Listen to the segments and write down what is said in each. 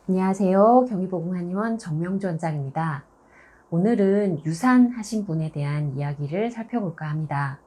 안녕하세요. 경희보금한의원 정명주 원장입니다. 오늘은 유산하신 분에 대한 이야기를 살펴볼까 합니다.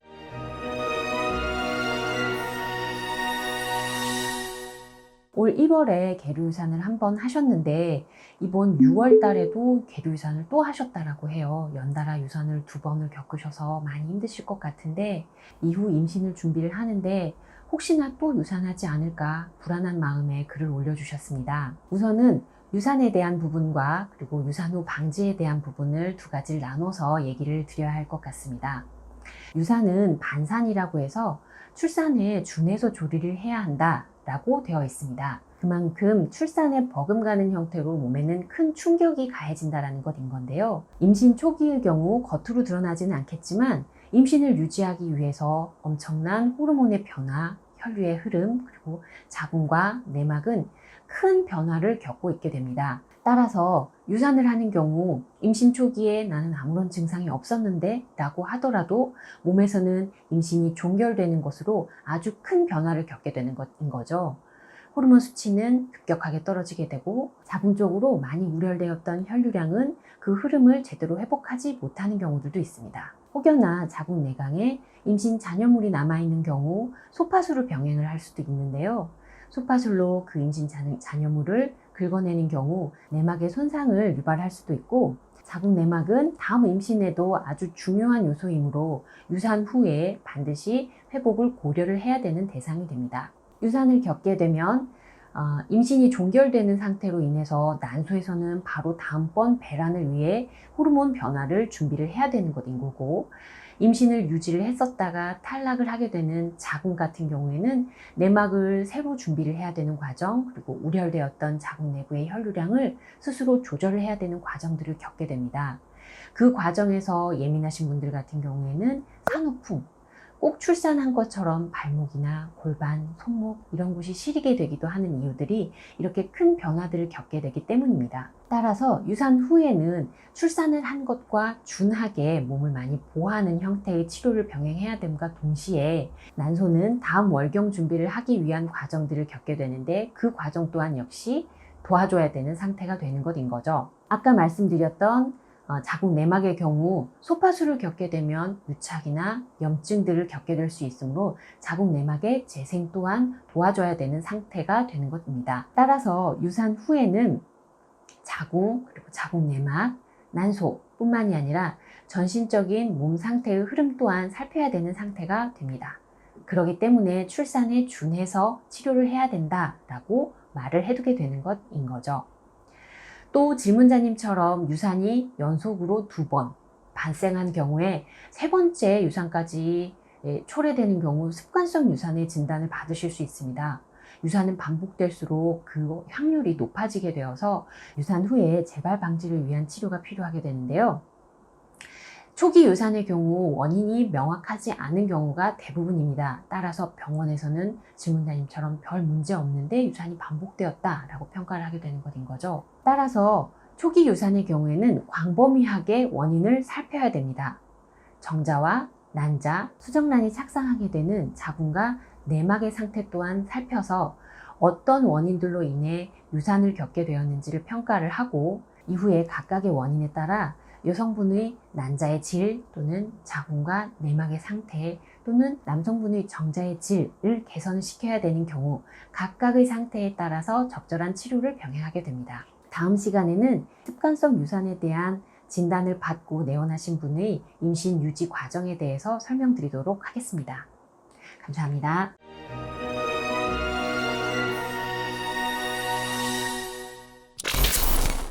올 1월에 계류유산을 한번 하셨는데 이번 6월 달에도 계류유산을 또 하셨다라고 해요. 연달아 유산을 2번을 겪으셔서 많이 힘드실 것 같은데 이후 임신을 준비를 하는데 혹시나 또 유산하지 않을까 불안한 마음에 글을 올려주셨습니다. 우선은 유산에 대한 부분과 그리고 유산 후 방지에 대한 부분을 두 가지를 나눠서 얘기를 드려야 할 것 같습니다. 유산은 반산이라고 해서 출산에 준해서 조리를 해야 한다 라고 되어 있습니다. 그만큼 출산에 버금가는 형태로 몸에는 큰 충격이 가해진다는 것인 건데요. 임신 초기의 경우 겉으로 드러나지는 않겠지만 임신을 유지하기 위해서 엄청난 호르몬의 변화, 혈류의 흐름, 그리고 자궁과 내막은 큰 변화를 겪고 있게 됩니다. 따라서 유산을 하는 경우 임신 초기에 나는 아무런 증상이 없었는데 라고 하더라도 몸에서는 임신이 종결되는 것으로 아주 큰 변화를 겪게 되는 것인 거죠. 호르몬 수치는 급격하게 떨어지게 되고 자궁 쪽으로 많이 우려되었던 혈류량은 그 흐름을 제대로 회복하지 못하는 경우들도 있습니다. 혹여나 자궁 내강에 임신 잔여물이 남아있는 경우 소파술을 병행을 할 수도 있는데요. 소파술로 그 임신 잔여물을 긁어내는 경우 내막의 손상을 유발할 수도 있고 자궁 내막은 다음 임신에도 아주 중요한 요소이므로 유산 후에 반드시 회복을 고려를 해야 되는 대상이 됩니다. 유산을 겪게 되면 임신이 종결되는 상태로 인해서 난소에서는 바로 다음번 배란을 위해 호르몬 변화를 준비를 해야 되는 것인 거고 임신을 유지를 했었다가 탈락을 하게 되는 자궁 같은 경우에는 내막을 새로 준비를 해야 되는 과정 그리고 우려되었던 자궁 내부의 혈류량을 스스로 조절을 해야 되는 과정들을 겪게 됩니다. 그 과정에서 예민하신 분들 같은 경우에는 산후풍 꼭 출산한 것처럼 발목이나 골반, 손목 이런 곳이 시리게 되기도 하는 이유들이 이렇게 큰 변화들을 겪게 되기 때문입니다. 따라서 유산 후에는 출산을 한 것과 준하게 몸을 많이 보호하는 형태의 치료를 병행해야 됨과 동시에 난소는 다음 월경 준비를 하기 위한 과정들을 겪게 되는데 그 과정 또한 역시 도와줘야 되는 상태가 되는 것인 거죠. 아까 말씀드렸던 자궁 내막의 경우 소파술을 겪게 되면 유착이나 염증들을 겪게 될 수 있으므로 자궁 내막의 재생 또한 도와줘야 되는 상태가 되는 것입니다. 따라서 유산 후에는 자궁 그리고 자궁 내막, 난소 뿐만이 아니라 전신적인 몸 상태의 흐름 또한 살펴야 되는 상태가 됩니다. 그렇기 때문에 출산에 준해서 치료를 해야 된다라고 말을 해두게 되는 것인 거죠. 또 질문자님처럼 유산이 연속으로 2번 발생한 경우에 3번째 유산까지 초래되는 경우 습관성 유산의 진단을 받으실 수 있습니다. 유산은 반복될수록 그 확률이 높아지게 되어서 유산 후에 재발 방지를 위한 치료가 필요하게 되는데요. 초기 유산의 경우 원인이 명확하지 않은 경우가 대부분입니다. 따라서 병원에서는 질문자님처럼 별 문제 없는데 유산이 반복되었다라고 평가를 하게 되는 것인 거죠. 따라서 초기 유산의 경우에는 광범위하게 원인을 살펴야 됩니다. 정자와 난자, 수정란이 착상하게 되는 자궁과 내막의 상태 또한 살펴서 어떤 원인들로 인해 유산을 겪게 되었는지를 평가를 하고 이후에 각각의 원인에 따라 여성분의 난자의 질 또는 자궁과 내막의 상태 또는 남성분의 정자의 질을 개선을 시켜야 되는 경우 각각의 상태에 따라서 적절한 치료를 병행하게 됩니다. 다음 시간에는 습관성 유산에 대한 진단을 받고 내원하신 분의 임신 유지 과정에 대해서 설명드리도록 하겠습니다. 감사합니다.